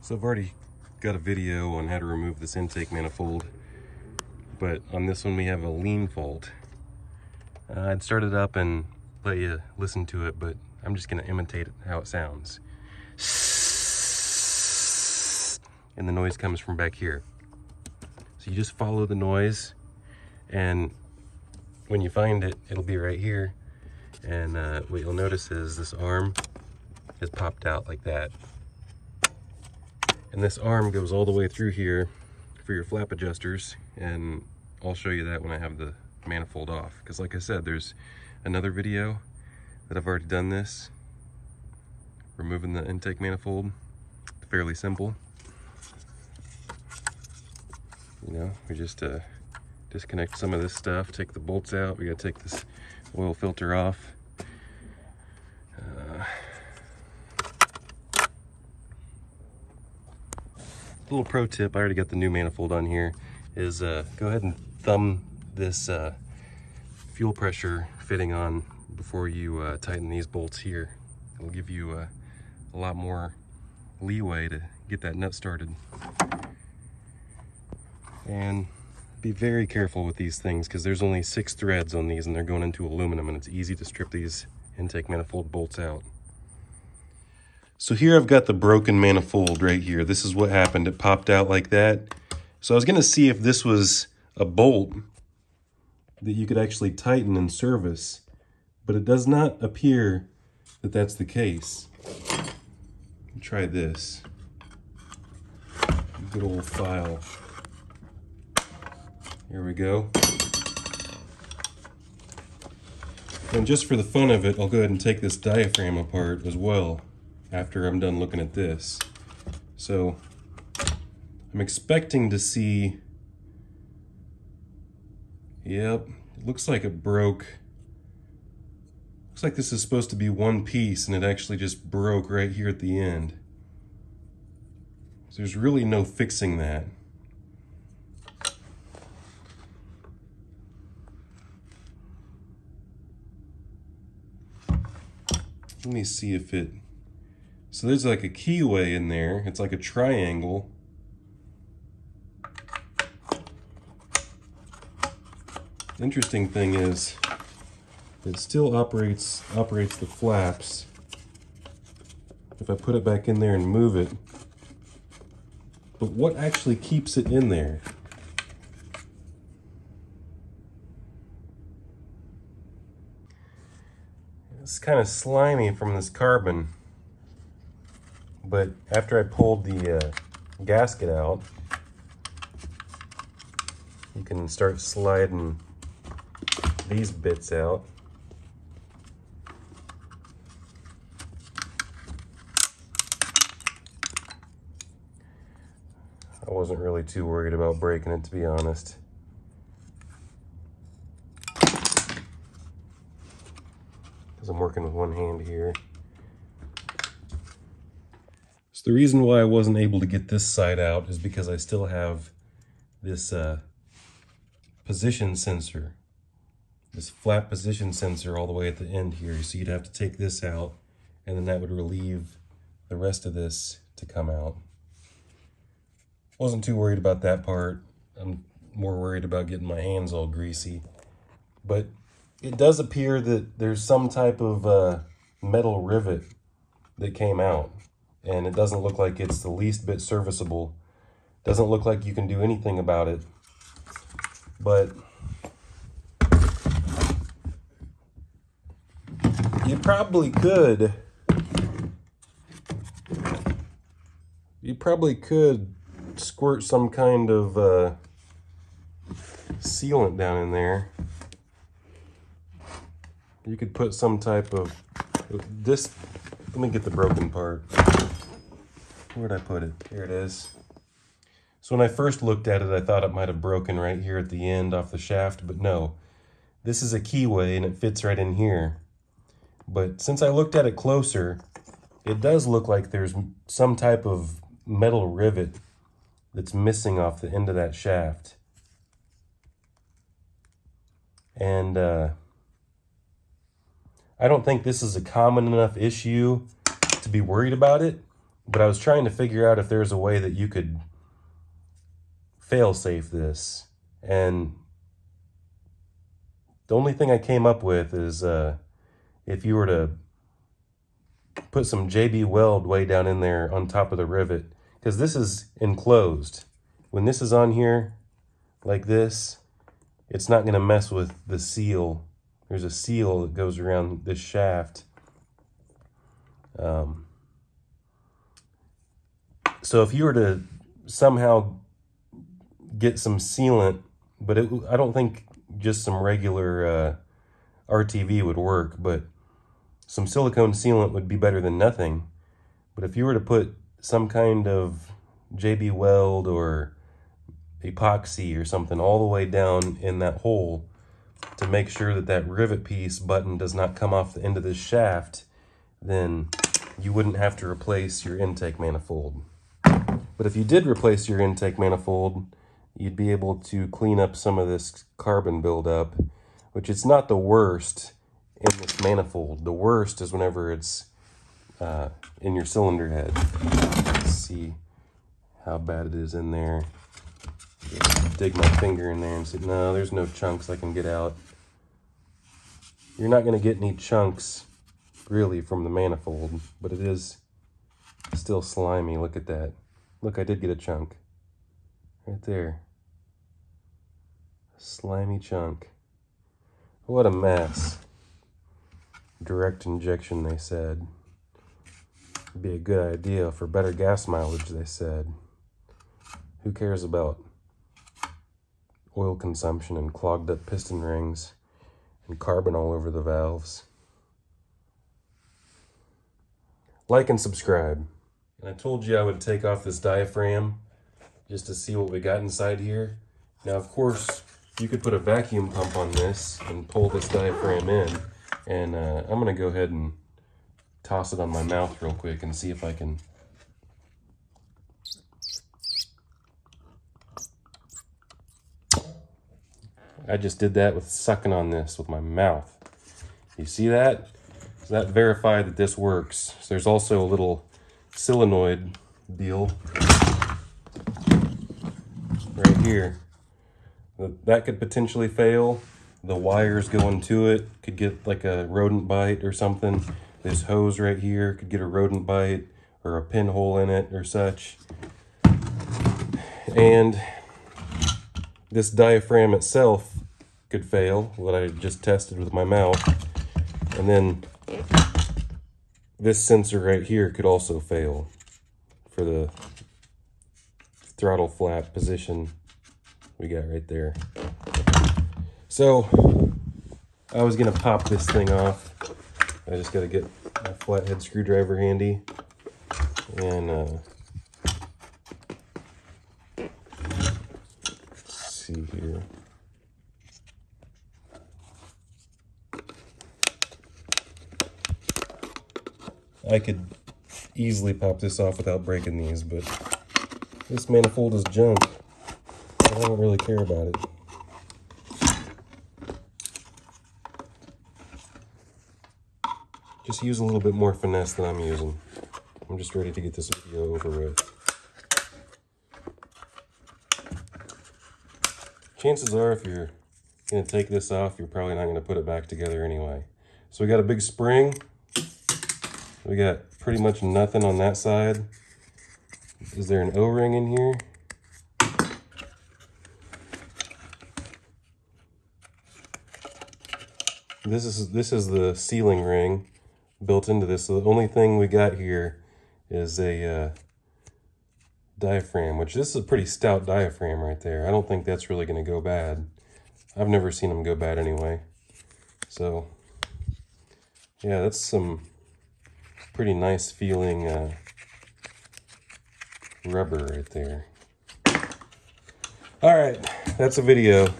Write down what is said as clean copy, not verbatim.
So I've already got a video on how to remove this intake manifold, but on this one we have a lean fault. I'd start it up and let you listen to it, but I'm just going to imitate how it sounds. And the noise comes from back here. So you just follow the noise, and when you find it, it'll be right here. And what you'll notice is this arm has popped out like that. And this arm goes all the way through here for your flap adjusters, and I'll show you that when I have the manifold off. Because like I said, there's another video that I've already done this, removing the intake manifold. Fairly simple. You know, we just disconnect some of this stuff, take the bolts out. We gotta take this oil filter off. Little pro tip, I already got the new manifold on here, is go ahead and thumb this fuel pressure fitting on before you tighten these bolts here. It'll give you a lot more leeway to get that nut started. And be very careful with these things, because there's only 6 threads on these and they're going into aluminum, and it's easy to strip these intake manifold bolts out. So here I've got the broken manifold right here. This is what happened. It popped out like that. So I was going to see if this was a bolt that you could actually tighten and service, but it does not appear that that's the case. Try this. Good old file. Here we go. And just for the fun of it, I'll go ahead and take this diaphragm apart as well after I'm done looking at this. So I'm expecting to see, yep, it looks like it broke. Looks like this is supposed to be one piece, and it actually just broke right here at the end. So there's really no fixing that. Let me see if it, so there's like a keyway in there. It's like a triangle. The interesting thing is it still operates the flaps. If I put it back in there and move it, but what actually keeps it in there? It's kind of slimy from this carbon, but after I pulled the gasket out, you can start sliding these bits out. I wasn't really too worried about breaking it, to be honest. Because I'm working with one hand here. So the reason why I wasn't able to get this side out is because I still have this position sensor. This flat position sensor all the way at the end here. So you'd have to take this out, and then that would relieve the rest of this to come out. Wasn't too worried about that part. I'm more worried about getting my hands all greasy. But it does appear that there's some type of metal rivet that came out, and it doesn't look like it's the least bit serviceable. Doesn't look like you can do anything about it. But you probably could. You probably could squirt some kind of sealant down in there. You could put some type of this. Let me get the broken part. Where'd I put it? Here it is. So when I first looked at it, I thought it might have broken right here at the end off the shaft, but no. This is a keyway and it fits right in here. But since I looked at it closer, it does look like there's some type of metal rivet that's missing off the end of that shaft. And I don't think this is a common enough issue to be worried about it, But I was trying to figure out if there's a way that you could fail-safe this, and the only thing I came up with is if you were to put some JB Weld way down in there on top of the rivet, because this is enclosed. When this is on here like this, it's not going to mess with the seal. There's a seal that goes around this shaft. So if you were to somehow get some sealant, but I don't think just some regular RTV would work, but some silicone sealant would be better than nothing. But if you were to put some kind of JB Weld or epoxy or something all the way down in that hole to make sure that that rivet piece button does not come off the end of this shaft, then you wouldn't have to replace your intake manifold. But if you did replace your intake manifold, you'd be able to clean up some of this carbon buildup, which is not the worst in this manifold. The worst is whenever it's in your cylinder head. Let's see how bad it is in there. Dig my finger in there and say, no, there's no chunks I can get out. You're not going to get any chunks really from the manifold, but it is still slimy. Look at that. Look, I did get a chunk right there. A slimy chunk. What a mess. Direct injection, they said. Would be a good idea for better gas mileage, they said. Who cares about oil consumption and clogged up piston rings and carbon all over the valves? Like and subscribe. And I told you I would take off this diaphragm just to see what we got inside here. Now, of course, you could put a vacuum pump on this and pull this diaphragm in. And I'm going to go ahead and toss it on my mouth real quick and see if I can. I just did that with sucking on this with my mouth. You see that? So that verified that this works. So there's also a little solenoid deal right here. That could potentially fail. The wires going to it could get like a rodent bite or something. This hose right here could get a rodent bite or a pinhole in it or such. And this diaphragm itself could fail, what I just tested with my mouth. And then this sensor right here could also fail for the throttle flap position we got right there. So I was gonna pop this thing off. I just gotta get my flathead screwdriver handy and let's see here. I could easily pop this off without breaking these, but this manifold is junk. I don't really care about it. Just use a little bit more finesse than I'm using. I'm just ready to get this video over with. Chances are, if you're going to take this off, you're probably not going to put it back together anyway. So we got a big spring. We got pretty much nothing on that side. Is there an O-ring in here? This is the sealing ring built into this. So the only thing we got here is a diaphragm, which this is a pretty stout diaphragm right there. I don't think that's really going to go bad. I've never seen them go bad anyway. So yeah, that's some pretty nice feeling rubber right there. All right, that's a video.